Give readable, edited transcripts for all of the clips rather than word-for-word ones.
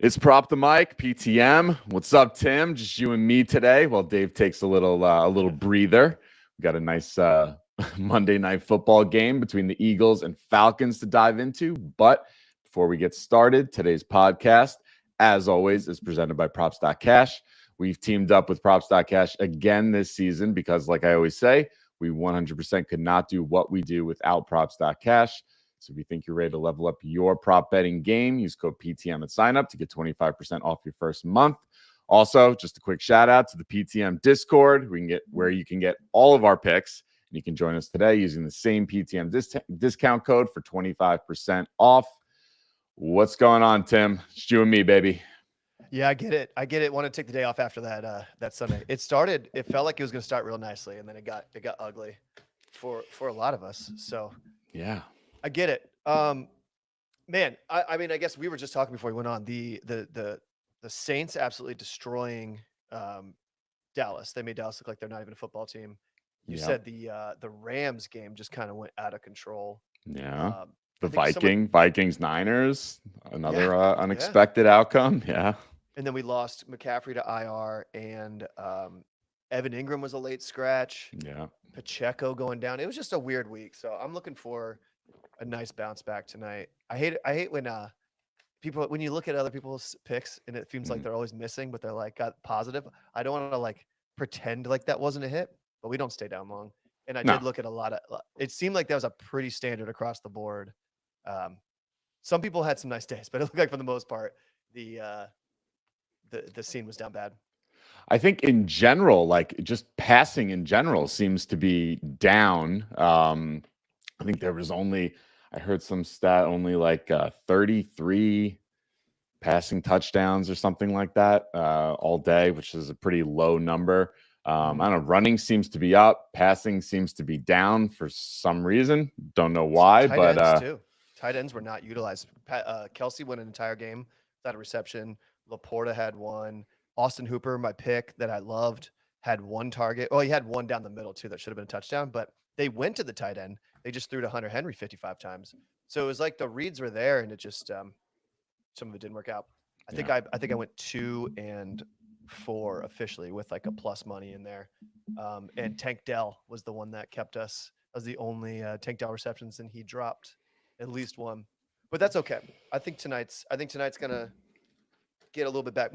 It's Prop the Mic, PTM. What's up, Tim? Just you and me today. While Dave takes a little breather. We got a nice Monday night football game between the Eagles and Falcons to dive into. But before we get started, today's podcast, as always, is presented by Props.cash. We've teamed up with Props.cash again this season because, like I always say, we 100% could not do what we do without Props.cash. So if you think you're ready to level up your prop betting game, use code PTM at sign up to get 25% off your first month. Also, just a quick shout out to the PTM Discord. Where you can get all of our picks. And you can join us today using the same PTM discount code for 25% off. What's going on, Tim? It's you and me, baby. Yeah, I get it. Want to take the day off after that Sunday. It felt like it was going to start real nicely, and then it got ugly for a lot of us. So yeah, I get it. Man, I mean, I guess we were just talking before we went on the Saints absolutely destroying Dallas. They made Dallas look like they're not even a football team. You said the Rams game just kind of went out of control. Yeah. The Vikings, Niners, another unexpected outcome. Yeah. And then we lost McCaffrey to IR, and Evan Ingram was a late scratch. Yeah. Pacheco going down. It was just a weird week. So I'm looking for a nice bounce back tonight. I hate when when you look at other people's picks and it seems like they're always missing, but they're like got positive. I don't want to like pretend like that wasn't a hit, but we don't stay down long. And I did look at a lot of. It seemed like that was a pretty standard across the board. Some people had some nice days, but it looked like for the most part the scene was down bad. I think in general, like just passing in general seems to be down. I think there was I heard some stat, only like 33 passing touchdowns or something like that all day, which is a pretty low number. I don't know. Running seems to be up. Passing seems to be down for some reason. Don't know why, but ends too. Tight ends were not utilized. Kelsey went an entire game without a reception. Laporta had one. Austin Hooper, my pick that I loved, had one target. Well, he had one down the middle too that should have been a touchdown, but they went to the tight end. They just threw to Hunter Henry 55 times. So it was like the reads were there, and it just some of it didn't work out. I think I went 2 and 4 officially with like a plus money in there. And Tank Dell was the one that kept us. That was the only Tank Dell receptions, and he dropped at least one. But that's okay. I think tonight's gonna get a little bit back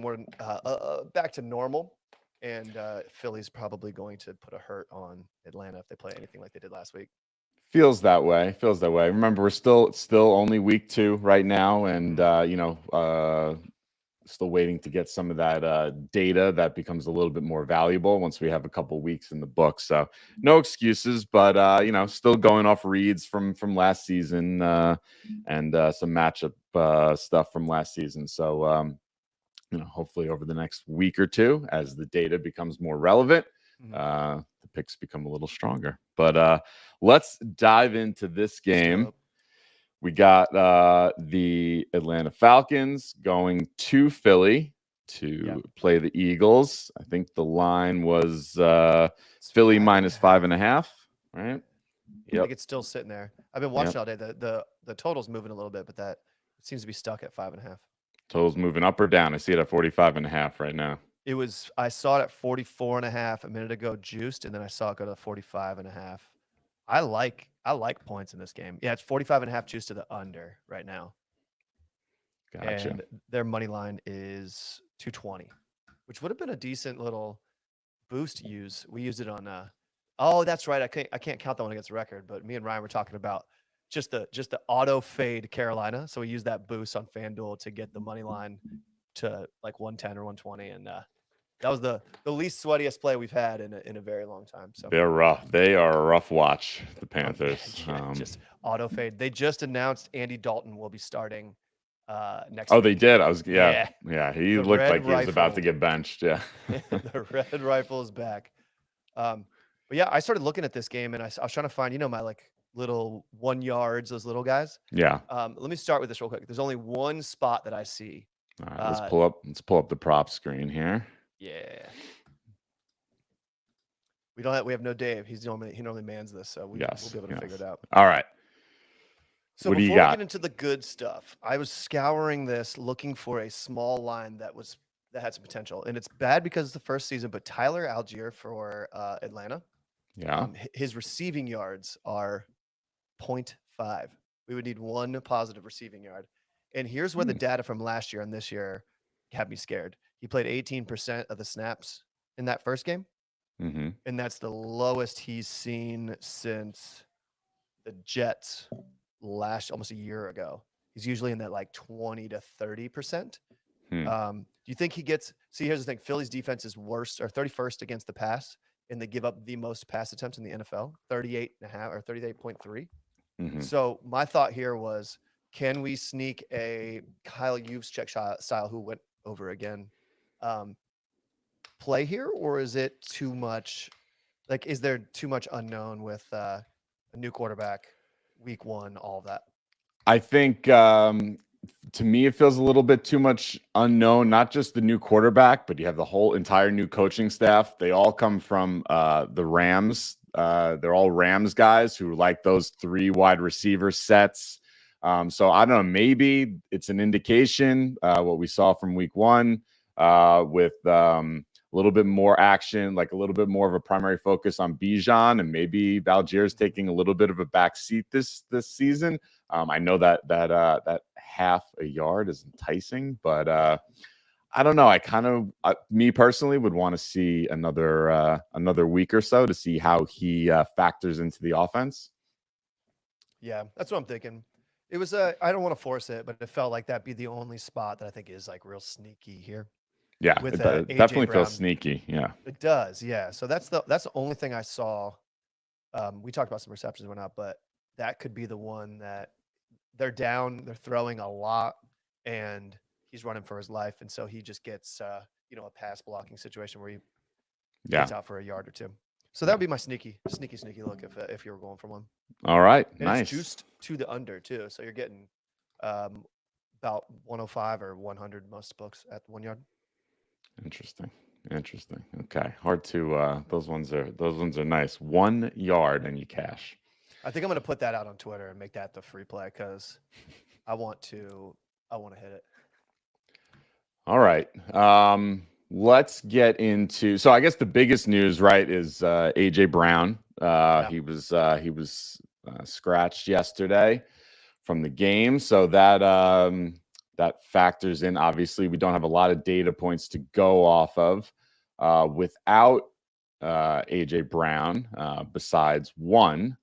back to normal. And Philly's probably going to put a hurt on Atlanta if they play anything like they did last week. Feels that way. Remember, we're still only week 2 right now, and still waiting to get some of that data that becomes a little bit more valuable once we have a couple weeks in the book. So no excuses, but still going off reads from last season and some matchup stuff from last season. So hopefully over the next week or two, as the data becomes more relevant, the picks become a little stronger. But let's dive into this game. We got the Atlanta Falcons going to Philly to play the Eagles. I think the line was Philly minus 5.5, right? I think it's still sitting there. I've been watching all day. The total's moving a little bit, but that it seems to be stuck at 5.5. Total's moving up or down? I see it at 45.5 right now. I saw it at 44.5 a minute ago, juiced, and then I saw it go to 45.5. I like points in this game. Yeah, it's 45.5 juice to the under right now. Gotcha. And their money line is 220, which would have been a decent little boost to use. We used it on oh, that's right. I can't count that one against the record, but me and Ryan were talking about just the auto fade Carolina. So we used that boost on FanDuel to get the money line to like 110 or 120, and that was the least sweatiest play we've had in a very long time. So they're rough. They are a rough watch, the Panthers. Just auto fade. They just announced Andy Dalton will be starting next week. Oh, they did. He looked like he was about to get benched. Yeah. The red rifle is back. But yeah, I started looking at this game, and I was trying to find, my like little 1 yards, those little guys. Yeah. Let me start with this real quick. There's only one spot that I see. All right, let's pull up the prop screen here. Yeah. We have no Dave. He normally mans this, so we'll be able to figure it out. All right. So What do you before we got? get into the good stuff, I was scouring this looking for a small line that had some potential. And it's bad because it's the first season, but Tyler Algier for Atlanta, Yeah. his receiving yards are 0.5. We would need one positive receiving yard. And here's where the Hmm. data from last year and this year had me scared. He played 18% of the snaps in that first game, Mm-hmm. and that's the lowest he's seen since the Jets almost a year ago. He's usually in that like 20 to 30%. Hmm. Do you think he gets? See, here's the thing: Philly's defense is worst or 31st against the pass, and they give up the most pass attempts in the NFL, 38.5 or 38.3. Mm-hmm. So my thought here was, can we sneak a Kyle Juszczyk style who went over again play here, or is it too much? Like, is there too much unknown with a new quarterback, week one, all of that? I think to me it feels a little bit too much unknown. Not just the new quarterback, but you have the whole entire new coaching staff. They all come from the Rams. They're all Rams guys who like those 3 wide receiver sets. So I don't know. Maybe it's an indication what we saw from week one with a little bit more action, like a little bit more of a primary focus on Bijan, and maybe Algier's taking a little bit of a back seat this season. I know that half a yard is enticing, but I don't know. I kind of, me personally, would want to see another week or so to see how he factors into the offense. Yeah, that's what I'm thinking. It was I don't want to force it, but it felt like that'd be the only spot that I think is like real sneaky here Yeah, with it AJ definitely Brown. feels sneaky. Yeah, It does, yeah. So that's the only thing I saw. We talked about some receptions and whatnot, but that could be the one that they're down, they're throwing a lot, and he's running for his life, and so he just gets a pass blocking situation where he yeah. gets out for a yard or two. So that would be my sneaky look if you were going for one. All right, And nice. it's juiced to the under too, so you're getting about 105 or 100 most books at 1 yard. Interesting. Okay, hard to. Those ones are nice. 1 yard and you cash. I think I'm going to put that out on Twitter and make that the free play because I want to hit it. All right. Let's get into. So I guess the biggest news, right, is AJ Brown. Yeah. He was scratched yesterday from the game, so that factors in. Obviously, we don't have a lot of data points to go off of without AJ Brown. Besides one,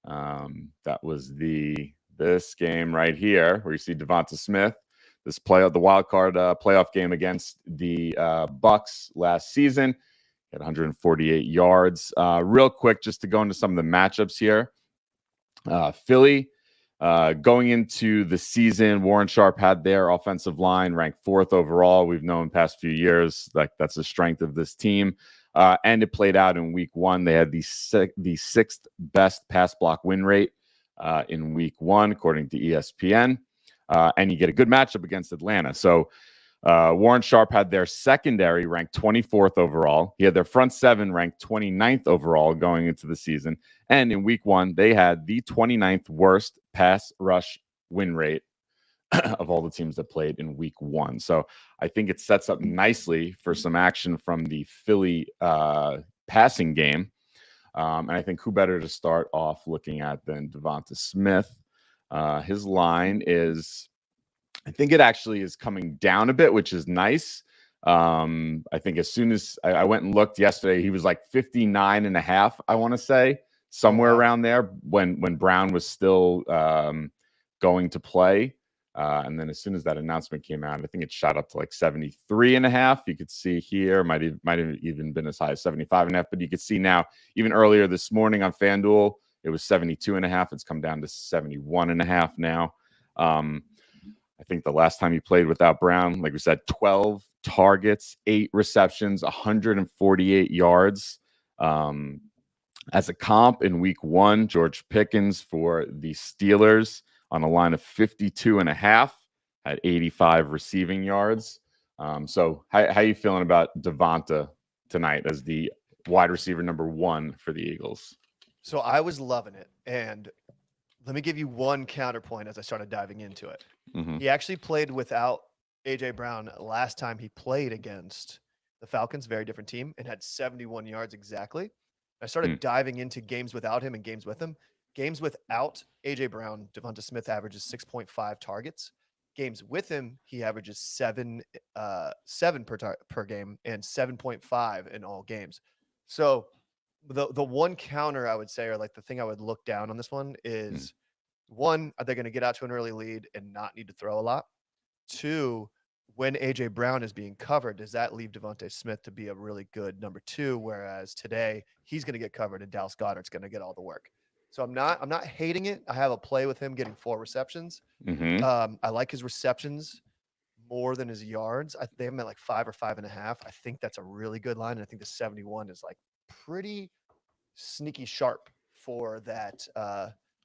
that was this game right here, where you see Devonta Smith. This the wild card playoff game against the Bucks last season. He had 148 yards. Real quick, just to go into some of the matchups here. Philly, going into the season, Warren Sharp had their offensive line ranked 4th overall. We've known past few years like that's the strength of this team. And it played out in week one. They had the 6th best pass block win rate in week one, according to ESPN. And you get a good matchup against Atlanta. So Warren Sharp had their secondary ranked 24th overall. He had their front 7 ranked 29th overall going into the season. And in week one, they had the 29th worst pass rush win rate of all the teams that played in week one. So I think it sets up nicely for some action from the Philly passing game. And I think who better to start off looking at than Devonta Smith. His line is, I think it actually is coming down a bit, which is nice. I think as soon as I went and looked yesterday, he was like 59.5, I want to say, somewhere around there when Brown was still going to play. And then as soon as that announcement came out, I think it shot up to like 73.5. You could see here, might have even been as high as 75.5. But you could see now, even earlier this morning on FanDuel, it was 72.5. It's come down to 71.5 now. I think the last time he played without Brown, like we said, 12 targets, 8 receptions, 148 yards. As a comp in week one, George Pickens for the Steelers on a line of 52.5 at 85 receiving yards. So how you feeling about Devonta tonight as the wide receiver number 1 for the Eagles? So I was loving it. And let me give you one counterpoint as I started diving into it. Mhm. He actually played without AJ Brown last time he played against the Falcons, very different team, and had 71 yards exactly. I started Mm. diving into games without him and games with him. Games without AJ Brown, Devonta Smith averages 6.5 targets. Games with him, he averages seven per game and 7.5 in all games. So the one counter I would say, or like the thing I would look down on this one Mm. is one, are they going to get out to an early lead and not need to throw a lot? Two, when AJ Brown is being covered, does that leave Devonta Smith to be a really good number two? Whereas today he's going to get covered and Dallas Goddard's going to get all the work. So I'm not hating it. I have a play with him getting 4 receptions. Mhm. I like his receptions more than his yards. They have him at like 5 or 5.5. I think that's a really good line. And I think the 71 is like pretty sneaky sharp for that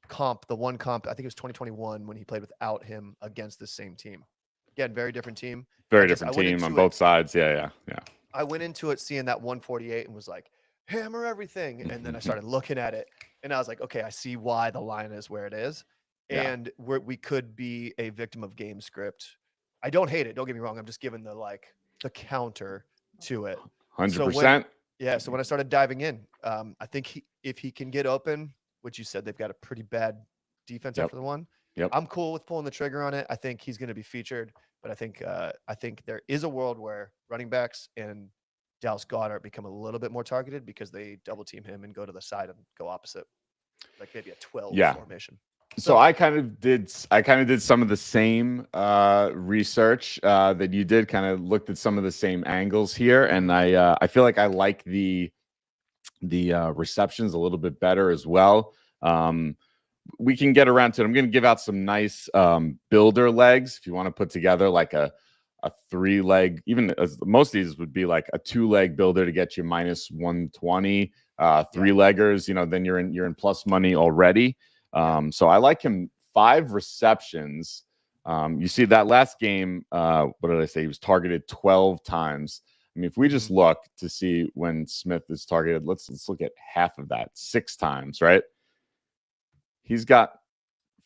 comp. The one comp, I think it was 2021 when he played without him against the same team. Again, very different team. Very I different went team on into it. both sides. Yeah. I went into it seeing that 148 and was like, hammer everything. And then I started looking at it and I was like, okay, I see why the line is where it is. Yeah. And we could be a victim of game script. I don't hate it. Don't get me wrong. I'm just giving the counter to it. 100%. Yeah. So when I started diving in, I think if he can get open, which you said they've got a pretty bad defense Yep. after the one. Yep. I'm cool with pulling the trigger on it. I think he's going to be featured, but I think there is a world where running backs and Dallas Goddard become a little bit more targeted because they double team him and go to the side and go opposite, like maybe a 12 formation. So I kind of did some of the same research that you did. Kind of looked at some of the same angles here, and I feel like I like the receptions a little bit better as well. We can get around to it. I'm going to give out some nice builder legs if you want to put together like a 3-leg, even as most of these would be like a 2-leg builder to get you minus 120. 3-leggers, then you're in plus money already. So I like him 5 receptions. You see that last game, what did I say? He was targeted 12 times. I mean, if we just look to see when Smith is targeted, let's look at half of that, 6 times, right? He's got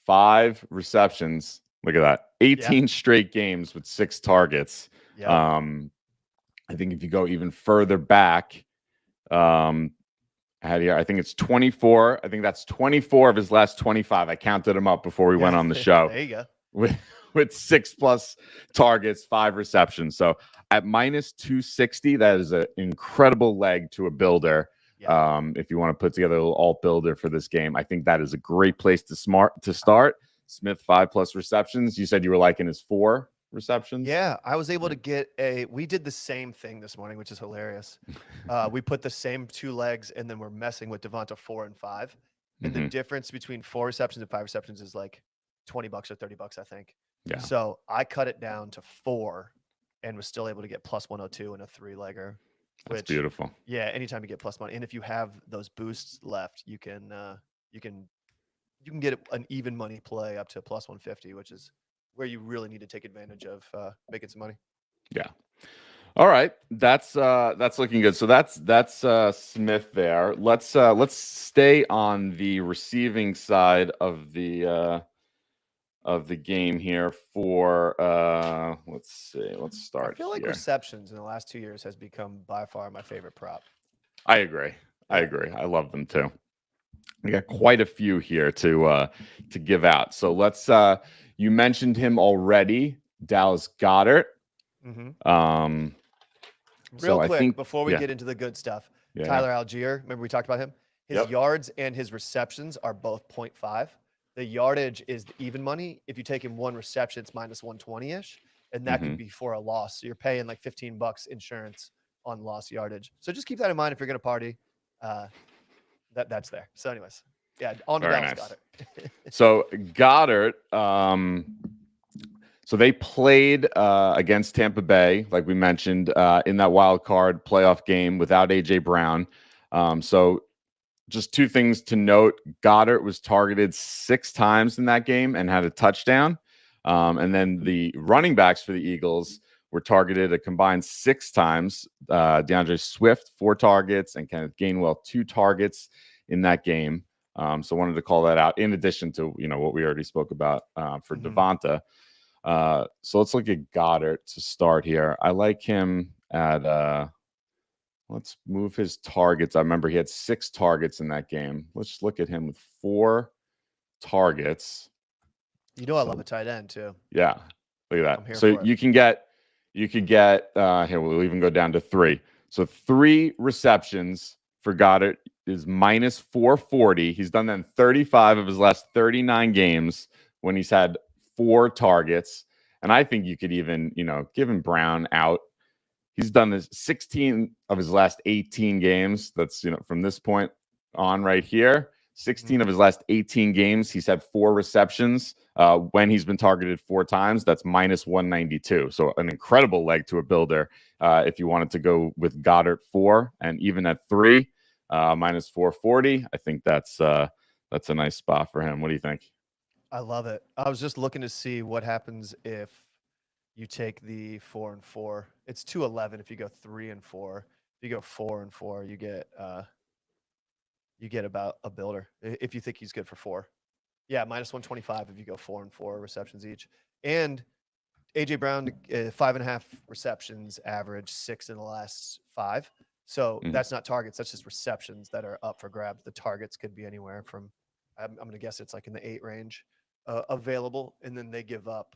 5 receptions. Look at that. 18 straight games with 6 targets. I think if you go even further back, I think it's 24. I think that's 24 of his last 25. I counted them up before we went on the show. There you go. With 6+ targets, 5 receptions. So at minus 260, that is an incredible leg to a builder. If you want to put together a little alt builder for this game, I think that is a great place to start. Smith 5+ receptions. You said you were liking his 4 receptions. Yeah, I was able to get we did the same thing this morning, which is hilarious. We put the same 2 legs and then we're messing with Devonta 4 and 5. And the difference between 4 receptions and 5 receptions is like $20 or $30, I think. Yeah. So I cut it down to 4 and was still able to get plus 102 in a 3-legger. That's beautiful. Yeah, anytime you get plus money. And if you have those boosts left, you can get an even money play up to plus 150, which is where you really need to take advantage of making some money. Yeah. All right. That's looking good. So that's Smith there. Let's stay on the receiving side of the game here for let's see. Let's start. I feel like receptions in the last 2 years has become by far my favorite prop. I agree. I love them too. We got quite a few here to give out. So let's you mentioned him already, Dallas Goedert. Real quick, before we get into the good stuff, Tyler Algier, remember we talked about him? His yards and his receptions are both 0.5. The yardage is the even money. If you take him 1 reception, it's minus 120-ish, and that could be for a loss. So you're paying like $15 insurance on lost yardage. So just keep that in mind if you're going to party. That's there. So anyways, on to Dallas Goedert. So Goddard, so they played against Tampa Bay, like we mentioned, in that wild card playoff game without AJ Brown. So just 2 things to note. Goddard was targeted 6 times in that game and had a touchdown. And then the running backs for the Eagles were targeted a combined 6 times. DeAndre Swift, 4 targets, and Kenneth Gainwell, 2 targets in that game. So wanted to call that out in addition to, what we already spoke about for Devonta. So let's look at Goddard to start here. I like him at let's move his targets. I remember he had 6 targets in that game. Let's look at him with 4 targets. I love a tight end too. Yeah, look at that. So you could get here, we'll even go down to 3. So 3 receptions for Goddard is minus 440. He's done that in 35 of his last 39 games when he's had 4 targets. And I think you could even, given Brown out, he's done this 16 of his last 18 games. That's, from this point on right here, 16 of his last 18 games, he's had 4 receptions. When he's been targeted 4 times, that's minus 192. So an incredible leg to a builder if you wanted to go with Goddard 4 and even at 3, minus 440. I think that's a nice spot for him. What do you think? I love it. I was just looking to see what happens if you take the 4 and 4. It's 211 if you go 3 and 4. If you go 4 and 4, you get about a builder if you think he's good for 4. Yeah, minus 125 if you go 4 and 4 receptions each. And AJ Brown, 5.5 receptions average, 6 in the last 5. So that's not targets. That's just receptions that are up for grabs. The targets could be anywhere from, I'm going to guess it's like in the 8 range available. And then they give up.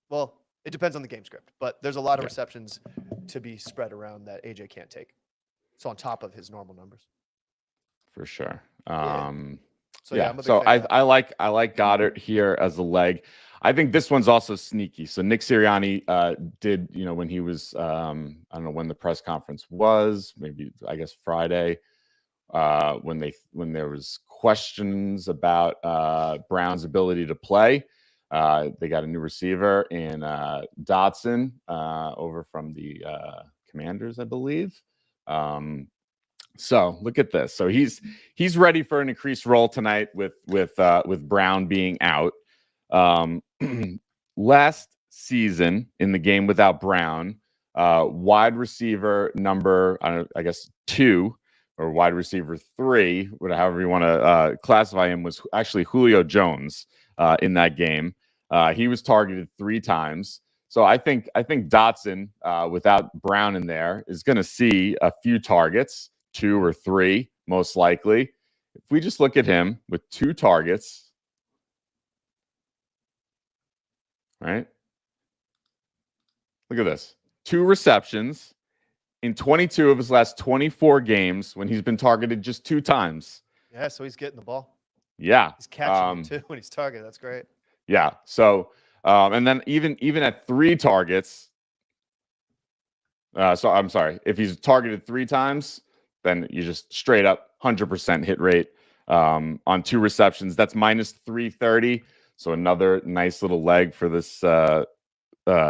Well, it depends on the game script, but there's a lot of receptions to be spread around that AJ can't take. So on top of his normal numbers. For sure. So I'm a big so fan of that. I like Goddard here as a leg. I think this one's also sneaky. So Nick Sirianni did, when he was, I don't know when the press conference was, maybe I guess Friday, when there was questions about Brown's ability to play. They got a new receiver in Dotson over from the Commanders, I believe. So look at this. So he's ready for an increased role tonight with Brown being out. Last season in the game without Brown, wide receiver number, I guess 2 or wide receiver 3, however you want to classify him, was actually Julio Jones in that game. He was targeted 3 times. So I think Dotson, without Brown in there, is going to see a few targets, 2 or 3, most likely. If we just look at him with 2 targets, right? Look at this. 2 receptions in 22 of his last 24 games when he's been targeted just 2 times. Yeah, so he's getting the ball. Yeah. He's catching it too when he's targeted. That's great. Yeah. So, and then even at 3 targets, so I'm sorry, if he's targeted 3 times, then you just straight up 100% hit rate on 2 receptions. That's minus 330. So another nice little leg for this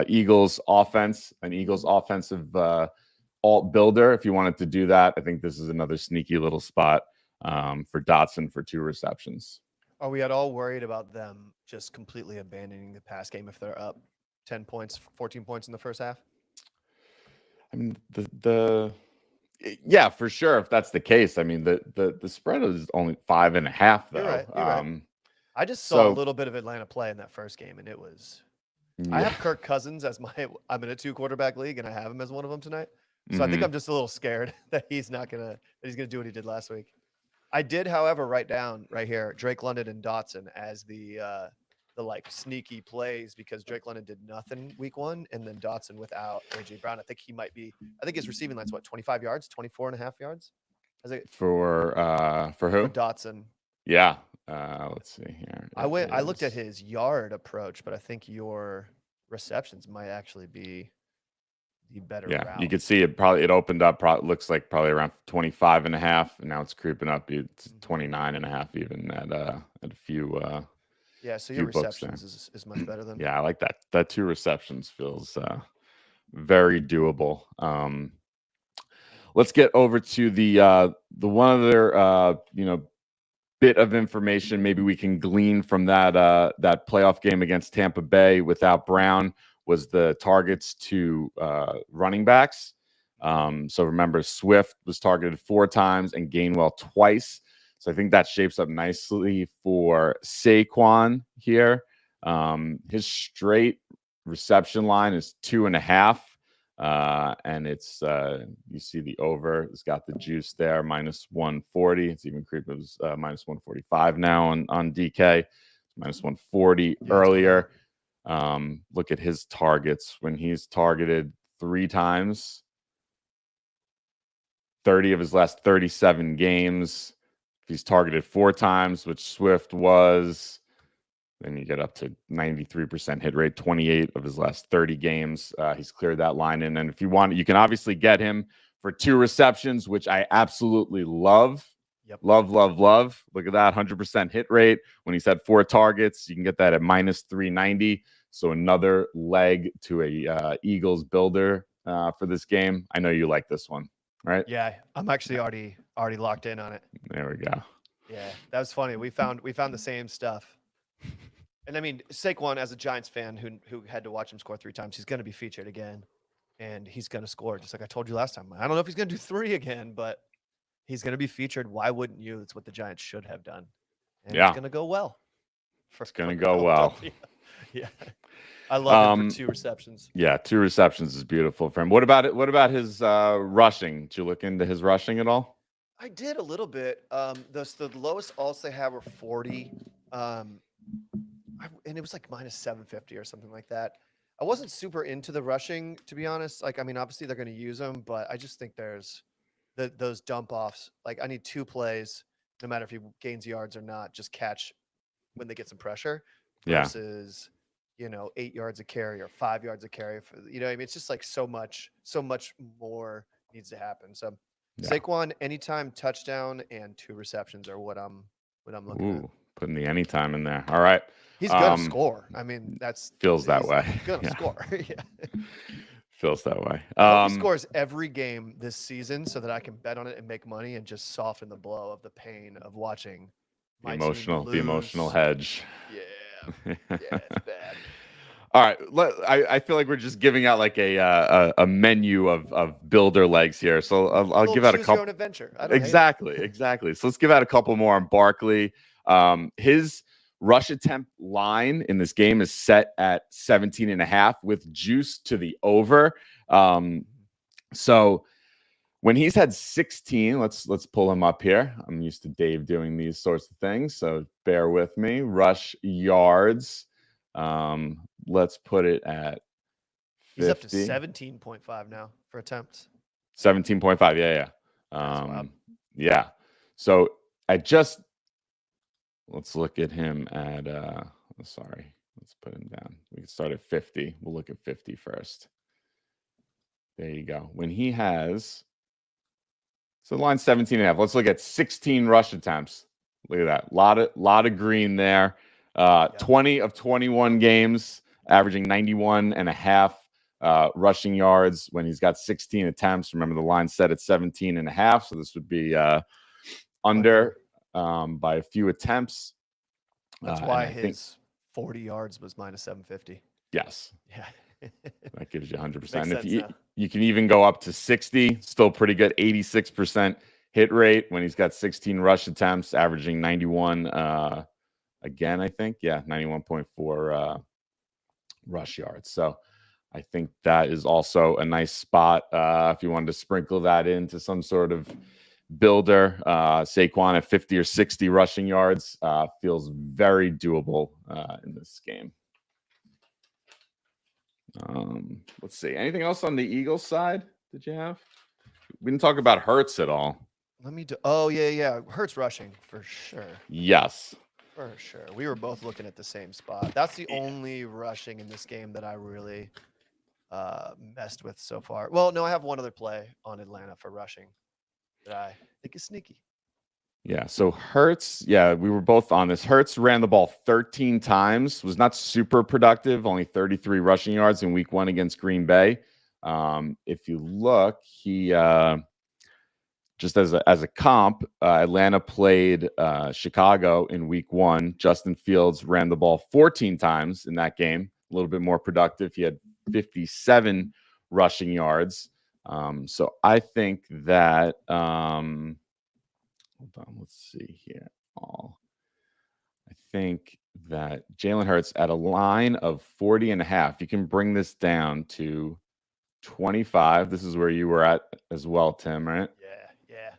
Eagles offense, an Eagles offensive alt builder. If you wanted to do that, I think this is another sneaky little spot for Dotson for 2 receptions. Are we at all worried about them just completely abandoning the pass game if they're up 10 points, 14 points in the first half? I mean, yeah, for sure. If that's the case, I mean, the spread is only 5.5 though. You're right. I just saw a little bit of Atlanta play in that first game, and it was. I have Kirk Cousins as I'm in a 2 quarterback league, and I have him as one of them tonight. So I think I'm just a little scared that he's gonna do what he did last week. I did, however, write down right here Drake London and Dotson as the like sneaky plays because Drake London did nothing week 1, and then Dotson without AJ Brown. I think his receiving line's 25 yards, 24.5 yards. For who? For Dotson. Yeah. Let's see here. I looked at his yard approach, but I think your receptions might actually be the better route. You could see it opened up, looks like probably around 25.5, and now it's creeping up. It's 29.5 even at a few so your receptions is much better than. Yeah, I like that. That 2 receptions feels very doable. Let's get over to the one other bit of information maybe we can glean from that playoff game against Tampa Bay without Brown was the targets to running backs. So remember, Swift was targeted 4 times and Gainwell twice. So I think that shapes up nicely for Saquon here. His straight reception line is 2.5. And it's you see the over. It's got the juice there, minus 140. It's even creeping. It was minus 145 now on DK. Minus 140 earlier. Look at his targets when he's targeted 3 times. 30 of his last 37 games. He's targeted 4 times, which Swift was. Then you get up to 93% hit rate, 28 of his last 30 games. He's cleared that line in. And if you want, you can obviously get him for 2 receptions, which I absolutely love. Yep. Love. Look at that 100% hit rate. When he's had 4 targets, you can get that at minus 390. So another leg to a Eagles builder for this game. I know you like this one, right? Yeah, I'm actually already locked in on it. There we go. Yeah, that was funny. We found the same stuff. And I mean, Saquon, as a Giants fan who had to watch him score 3 times, he's going to be featured again, and he's going to score, just like I told you last time. I don't know if he's going to do 3 again, but he's going to be featured. Why wouldn't you? It's what the Giants should have done. And it's going to go well. It's going to go well. Yeah. I love him for 2 receptions. Yeah, 2 receptions is beautiful for him. What about it? What about his rushing? Did you look into his rushing at all? I did a little bit. The lowest alts they have were 40. And it was like minus 750 or something like that. I wasn't super into the rushing, to be honest. Like, I mean, obviously they're going to use them, but I just think there's those dump offs. Like, I need 2 plays, no matter if he gains yards or not, just catch when they get some pressure versus, 8 yards a carry or 5 yards a carry. I mean, it's just like so much more needs to happen. So Saquon, anytime touchdown and 2 receptions are what I'm looking at. Putting the anytime in there. All right. He's gonna score. I mean, feels that way. Gonna score. Yeah. Feels that way. He scores every game this season so that I can bet on it and make money and just soften the blow of the pain of watching the emotional hedge. Yeah, it's bad. All right, I feel like we're just giving out like a menu of builder legs here. So I'll give out a couple. Your own adventure. Exactly. So let's give out a couple more on Barkley. His rush attempt line in this game is set at 17.5 with juice to the over. So when he's had 16, let's pull him up here. I'm used to Dave doing these sorts of things, so bear with me. Rush yards. Let's put it at 50. He's up to 17.5 now for attempts. 17.5. Yeah. So let's look at him at let's put him down. We can start at 50. We'll look at 50 first. There you go. When he has, so the line's 17.5. Let's look at 16 rush attempts. Look at that. Lot of green there. 20 of 21 games, averaging 91.5 rushing yards when he's got 16 attempts. Remember, the line set at 17.5, so this would be under by a few attempts. That's why his 40 yards was minus 750. Yes. Yeah. That gives you 100%. If you can even go up to 60, still pretty good. 86% hit rate when he's got 16 rush attempts, averaging 91 again, I think. Yeah, 91.4 rush yards. So I think that is also a nice spot if you wanted to sprinkle that into some sort of builder. Saquon at 50 or 60 rushing yards feels very doable in this game. Let's see. Anything else on the Eagles side that you have? We didn't talk about Hurts at all. Oh, yeah. Hurts rushing for sure. Yes. For sure. We were both looking at the same spot. That's the only rushing in this game that I really messed with so far. Well, no, I have one other play on Atlanta for rushing that I think is sneaky. Yeah, so Hurts, we were both on this. Hurts ran the ball 13 times, was not super productive, only 33 rushing yards in week 1 against Green Bay. If you look, he just as a comp, Atlanta played Chicago in week 1. Justin Fields ran the ball 14 times in that game, a little bit more productive. He had 57 rushing yards. So I think that hold on. Let's see here. I think that Jalen Hurts at a line of 40.5. You can bring this down to 25. This is where you were at as well, Tim, right? Yeah.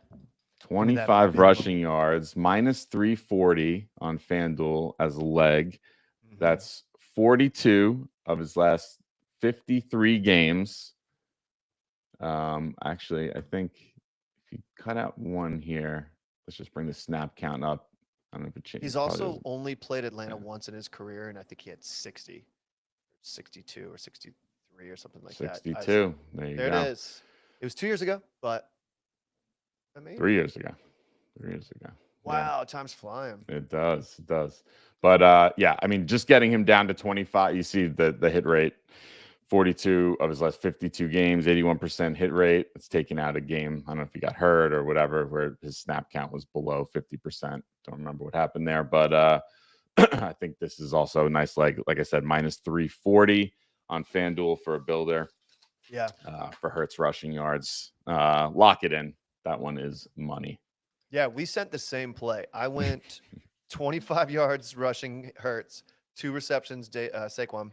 Give me that 25 big rushing yards, minus 340 on FanDuel as a leg. That's 42 of his last 53 games. Actually, I think if you cut out one here, let's just bring the snap count up. I don't know if it changes. He's Probably also doesn't. only played Atlanta Yeah. once in his career, and I think he had 60, 62, or 63 or something like that. 62. There you There go. it is. It was 2 years ago, but I mean, 3 years ago. 3 years ago. Yeah. wow, time's flying. It does. It does. But yeah, I mean, just getting him down to 25, you see the hit rate, 42 of his last 52 games, 81% hit rate. It's taken out a game. I don't know if he got hurt or whatever, where his snap count was below 50%. Don't remember what happened there. But I think this is also a nice leg. Like I said, minus 340 on FanDuel for a builder. Yeah. For Hurts rushing yards. Lock it in. That one is money. Yeah, we sent the same play. I went 25 yards rushing Hurts, 2 receptions, Saquon.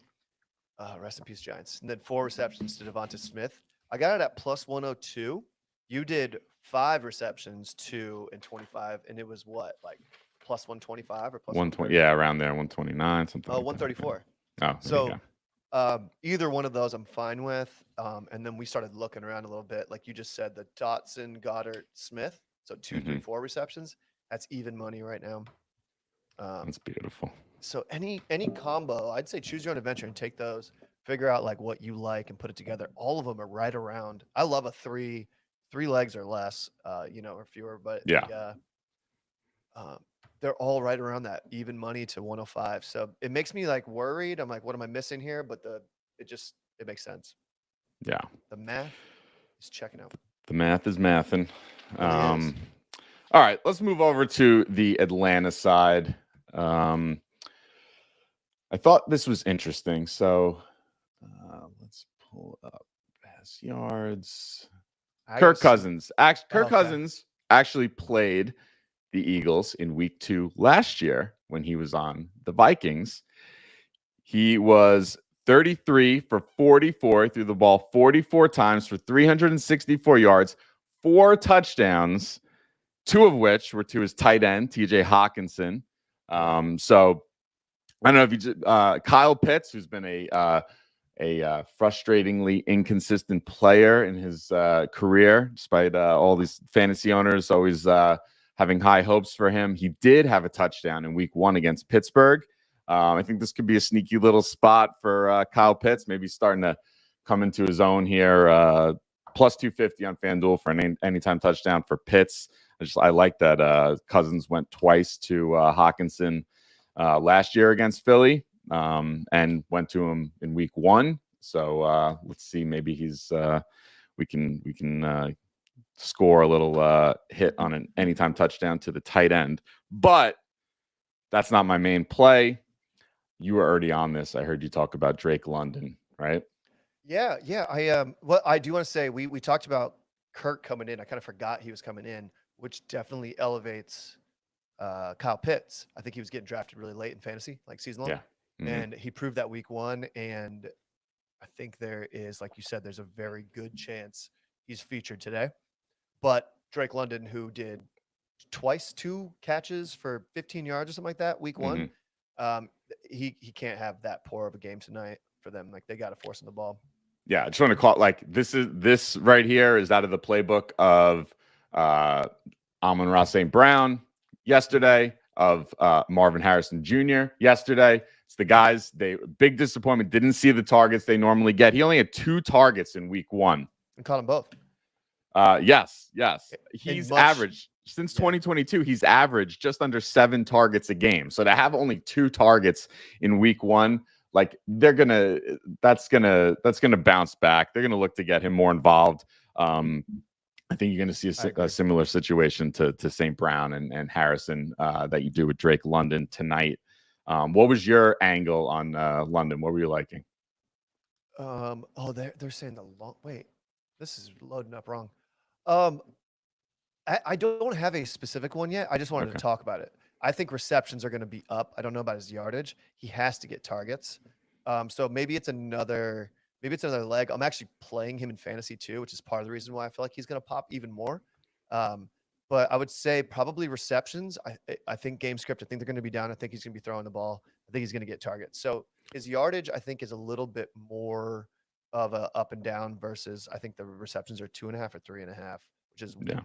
Rest in peace, Giants. And then 4 receptions to Devonta Smith. I got it at plus 102. You did 5 receptions, 2 and 25, and it was what, like plus 125 or plus 120? Yeah, around there, 129, something. Oh, like 134. That. Oh, so either one of those I'm fine with. And then we started looking around a little bit, like you just said, the Dotson, Goddard, Smith. So 2, 3, 4 receptions. That's even money right now. That's beautiful. So any combo, I'd say choose your own adventure and take those. Figure out like what you like and put it together. All of them are right around. I love a three legs or less, or fewer, but Yeah. they're all right around that even money to 105. So it makes me like worried. I'm like, what am I missing here? But it makes sense. Yeah. The math is checking out. The math is mathing. Really is. All right, let's move over to the Atlanta side. I thought this was interesting. So let's pull up pass yards. Kirk Cousins. Kirk Cousins actually played the Eagles in week 2 last year when he was on the Vikings. He was 33 for 44, threw the ball 44 times for 364 yards, 4 touchdowns, 2 of which were to his tight end, TJ Hawkinson. So I don't know if you just, Kyle Pitts, who's been a frustratingly inconsistent player in his career, despite all these fantasy owners always having high hopes for him. He did have a touchdown in week 1 against Pittsburgh. I think this could be a sneaky little spot for Kyle Pitts, maybe starting to come into his own here. Plus 250 on FanDuel for an anytime touchdown for Pitts. I like that Cousins went twice to Hawkinson last year against Philly and went to him in week 1. So let's see, maybe we can score a little hit on an anytime touchdown to the tight end. But that's not my main play. You were already on this. I heard you talk about Drake London, right? Yeah. I do want to say we talked about Kirk coming in. I kind of forgot he was coming in, which definitely elevates Kyle Pitts. I think he was getting drafted really late in fantasy, like season long. Yeah. Mm-hmm. And he proved that week 1. And I think there is, like you said, there's a very good chance he's featured today. But Drake London, who did twice 2 catches for 15 yards or something like that, week 1, he can't have that poor of a game tonight for them. Like they got to force him the ball. Yeah, I just want to call it like this right here is out of the playbook of Amon-Ra St. Brown yesterday, of Marvin Harrison Jr. yesterday. It's the guys, big disappointment, didn't see the targets they normally get. He only had 2 targets in week 1. And caught them both. Yes. He's averaged since 2022. He's averaged just under 7 targets a game. So to have only 2 targets in week 1, like that's gonna bounce back. They're gonna look to get him more involved. I think you're gonna see a similar situation to St. Brown and Harrison that you do with Drake London tonight. What was your angle on London? What were you liking? They're saying the long. Wait, this is loading up wrong. I don't have a specific one yet. I just wanted Okay. to talk about it. I think receptions are going to be up. I don't know about his yardage. He has to get targets. So maybe it's another leg. I'm actually playing him in fantasy too, which is part of the reason why I feel like he's going to pop even more. Um, but I would say probably receptions. I think game script. I think they're going to be down. I think he's going to be throwing the ball. I think he's going to get targets. So his yardage, I think, is a little bit more of a up and down versus I think the receptions are 2.5 or 3.5, which is Yeah.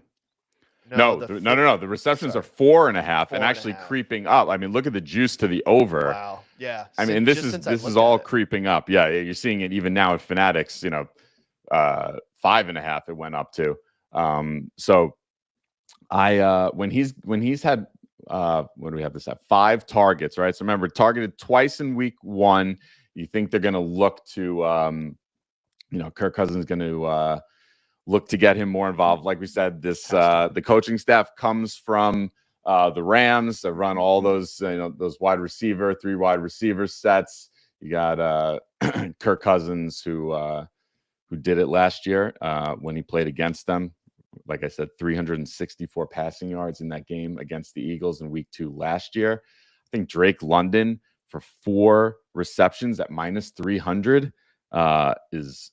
no, No, the no, no, no. The receptions are sorry, 4.5 and four and a actually half. creeping up. I mean, look at the juice to the over. Wow. Yeah. I mean, Since this just is since I this is looked at all it. creeping up. Yeah, you're seeing it even now at Fanatics. 5.5 it went up to. So I when he's had what do we have this at 5 targets, right? So remember, targeted twice in week 1. You think they're going to look to Kirk Cousins is going to look to get him more involved. Like we said, the coaching staff comes from the Rams that run all those those three wide receiver sets. You got Kirk Cousins who did it last year when he played against them. Like I said, 364 passing yards in that game against the Eagles in week 2 last year. I think Drake London for 4 receptions at minus 300 is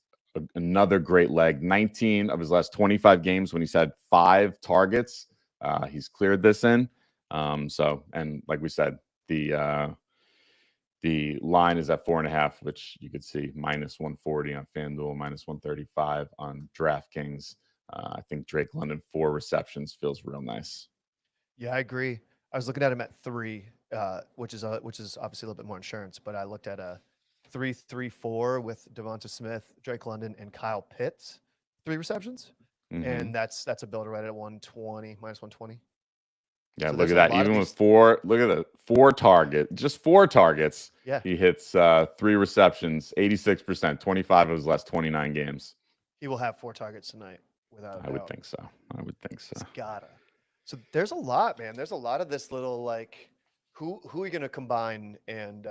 another great leg. 19 of his last 25 games when he's had 5 targets, he's cleared this in. And like we said, the line is at 4.5, which you could see minus 140 on FanDuel, minus 135 on DraftKings. I think Drake London 4 receptions feels real nice. Yeah, I agree. I was looking at him at 3, which is obviously a little bit more insurance, but I looked at a 3-3-4 with Devonta Smith, Drake London, and Kyle Pitts, 3 receptions, and that's a builder right at 120 minus 120. Yeah, So look there's at a that. lot of Even with these. 4, look at the 4 target, just 4 targets. Yeah, He hits 3 receptions, 86%, 25 of his last 29 games. he will have 4 targets tonight without a doubt. I would think so. It's gotta. So there's a lot, man. There's a lot of this little like, who are you gonna combine? And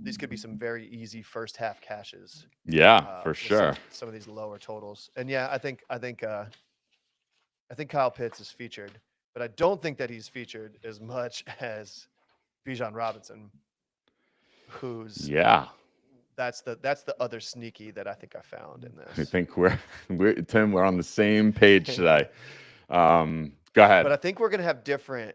these could be some very easy first half cashes. Yeah, for with sure. some of these lower totals. And yeah, I think Kyle Pitts is featured, but I don't think that he's featured as much as Bijan Robinson, who's Yeah. that's the other sneaky that I think I found in I this. think we're Tim, we're on the same page today. Go ahead. But I think we're gonna have different.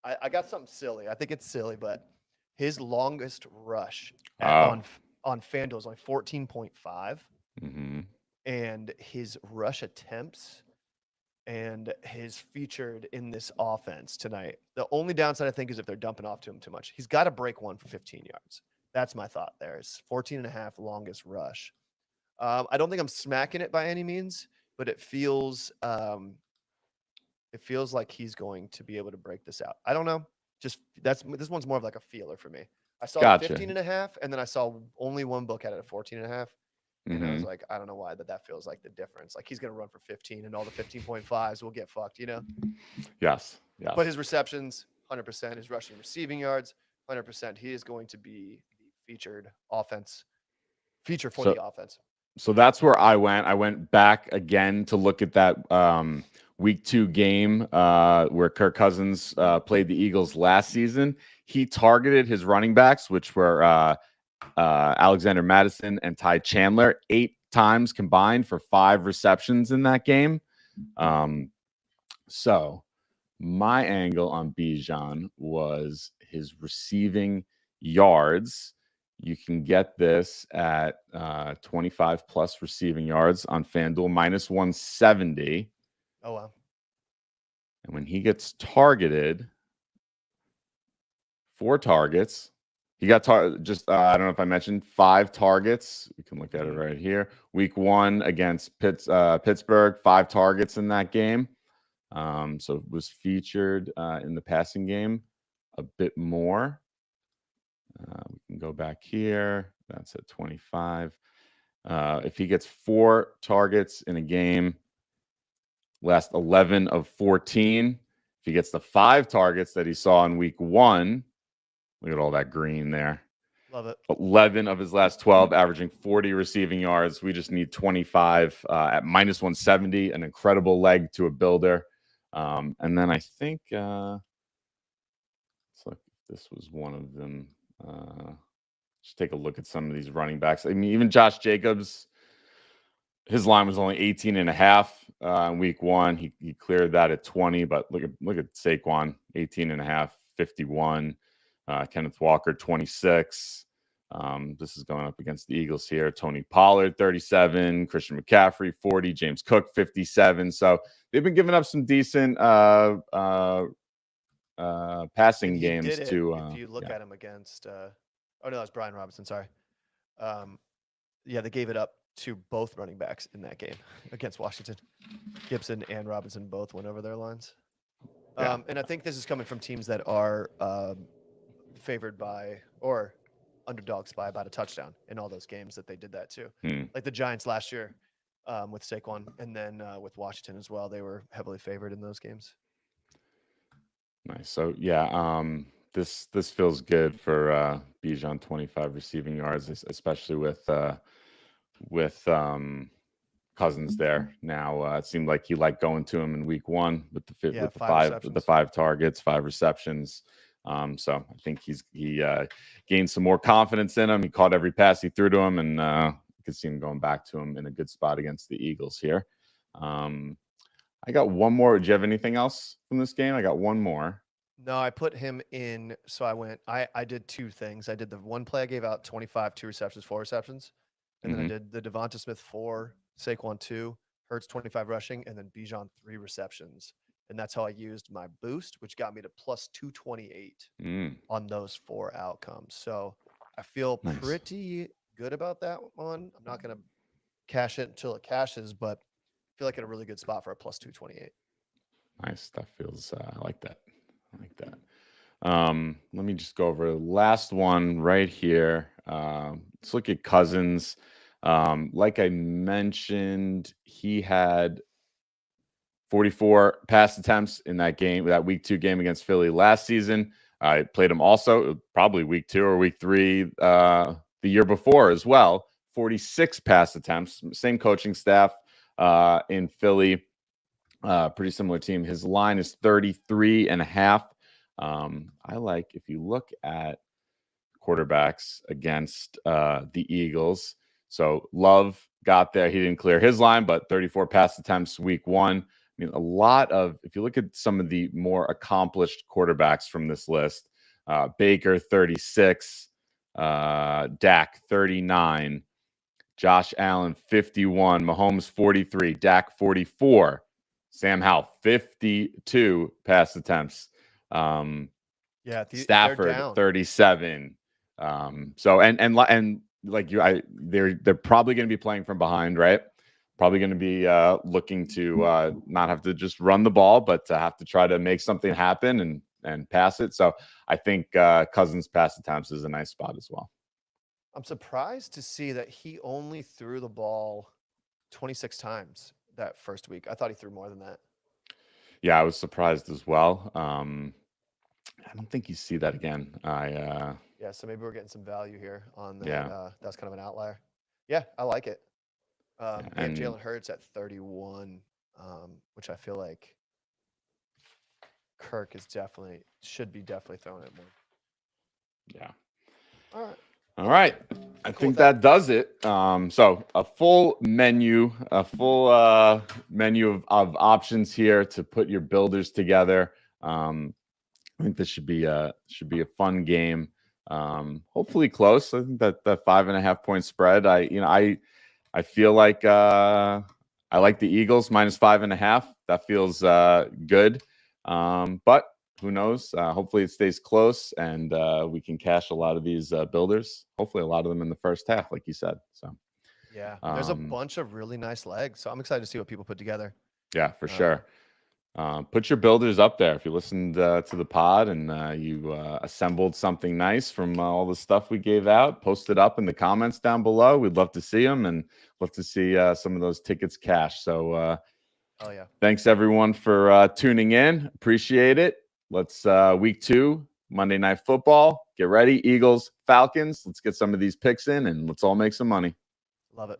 I got something silly. I think it's silly, but his longest rush on FanDuel is only 14.5, and his rush attempts and his featured in this offense tonight. The only downside I think is if they're dumping off to him too much. He's got to break one for 15 yards. That's my thought there. Is 14.5 longest rush. I don't think I'm smacking it by any means, but it feels like he's going to be able to break this out. I don't know. Just this one's more of like a feeler for me. I saw 15.5, and then I saw only one book at it at 14.5. And I was like, I don't know why, but that feels like the difference. Like he's going to run for 15 and all the 15.5s will get fucked, Yes. But his receptions, 100%. His rushing receiving yards, 100%. He is going to be the feature for the offense. So that's where I went. I went back again to look at that week 2 game where Kirk Cousins played the Eagles last season. He targeted his running backs, which were Alexander Mattison and Ty Chandler, 8 times combined for 5 receptions in that game. So my angle on Bijan was his receiving yards. You can get this at 25 plus receiving yards on FanDuel, minus 170. Oh, wow. And when he gets targeted, 4 targets, he got just I don't know if I mentioned 5 targets. We can look at it right here. Week 1 against Pittsburgh, 5 targets in that game. So it was featured in the passing game a bit more. We can go back here. That's at 25. If he gets 4 targets in a game, last 11 of 14. If he gets the 5 targets that he saw in week 1, look at all that green there. Love it. 11 of his last 12, averaging 40 receiving yards. We just need 25 at minus 170, an incredible leg to a builder. And then I think let's look if this was one of them. Just take a look at some of these running backs. I mean, even Josh Jacobs, his line was only 18.5 in week 1. He cleared that at 20, but look at Saquon, 18.5, 51. Kenneth Walker, 26. This is going up against the Eagles here. Tony Pollard, 37. Christian McCaffrey, 40. James Cook, 57. So they've been giving up some decent passing games too. If you look at him against, oh no, that's Brian Robinson. Sorry. Yeah, they gave it up to both running backs in that game against Washington. Gibson and Robinson both went over their lines. Yeah. And I think this is coming from teams that are favored by or underdogs by about a touchdown in all those games that they did that too. Like the Giants last year with Saquon, and then with Washington as well. They were heavily favored in those games. Nice. So yeah, this feels good for Bijan, 25 receiving yards, especially with Cousins there. Now it seemed like he liked going to him in week 1 with the five targets, 5 receptions. So I think he gained some more confidence in him. He caught every pass he threw to him, and you could see him going back to him in a good spot against the Eagles here. I got one more. Do you have anything else from this game? I got one more. No, I put him in. So I did 2 things. I did the one play I gave out 25, 2 receptions, 4 receptions. And then I did the Devonta Smith 4, Saquon 2, Hurts 25 rushing, and then Bijan 3 receptions. And that's how I used my boost, which got me to plus 228 on those 4 outcomes. So I feel pretty good about that one. I'm not going to cash it until it cashes, but I feel like in a really good spot for a plus 228. Nice. That feels, I like that. I like that. Let me just go over the last one right here. Let's look at Cousins. Like I mentioned, he had 44 pass attempts in that game, that week 2 game against Philly last season. I played him also probably week 2 or week 3 the year before as well. 46 pass attempts, same coaching staff in Philly. Pretty similar team. His line is 33.5. I like, if you look at quarterbacks against the Eagles. So Love got there. He didn't clear his line, but 34 pass attempts week 1. I mean, a lot of, if you look at some of the more accomplished quarterbacks from this list, Baker 36, Dak 39, Josh Allen 51, Mahomes 43, Dak 44, Sam Howell 52 pass attempts. Stafford 37. So and like they're probably going to be playing from behind, right? Probably going to be looking to not have to just run the ball, but to have to try to make something happen and pass it. So I think Cousins' pass attempts is a nice spot as well. I'm surprised to see that he only threw the ball 26 times that first week. I thought he threw more than that. Yeah, I was surprised as well. I don't think you see that again. Yeah, so maybe we're getting some value here on that. Yeah. That's kind of an outlier. Yeah, I like it. And Jalen Hurts at 31, which I feel like Kirk should be definitely throwing it more. Yeah. All right. I think that does it. So a full menu of options here to put your builders together. I think this should be a fun game. Hopefully close. I think that 5.5 point spread. I feel like I like the Eagles minus 5.5. That feels good. But who knows? Hopefully it stays close and we can cash a lot of these builders. Hopefully a lot of them in the first half, like you said. So yeah, there's a bunch of really nice legs. So I'm excited to see what people put together. Yeah, for sure. Put your builders up there. If you listened to the pod and you assembled something nice from all the stuff we gave out, post it up in the comments down below. We'd love to see them and love to see some of those tickets cash. So thanks everyone for tuning in. Appreciate it. Let's week 2, Monday Night Football. Get ready. Eagles, Falcons. Let's get some of these picks in and let's all make some money. Love it.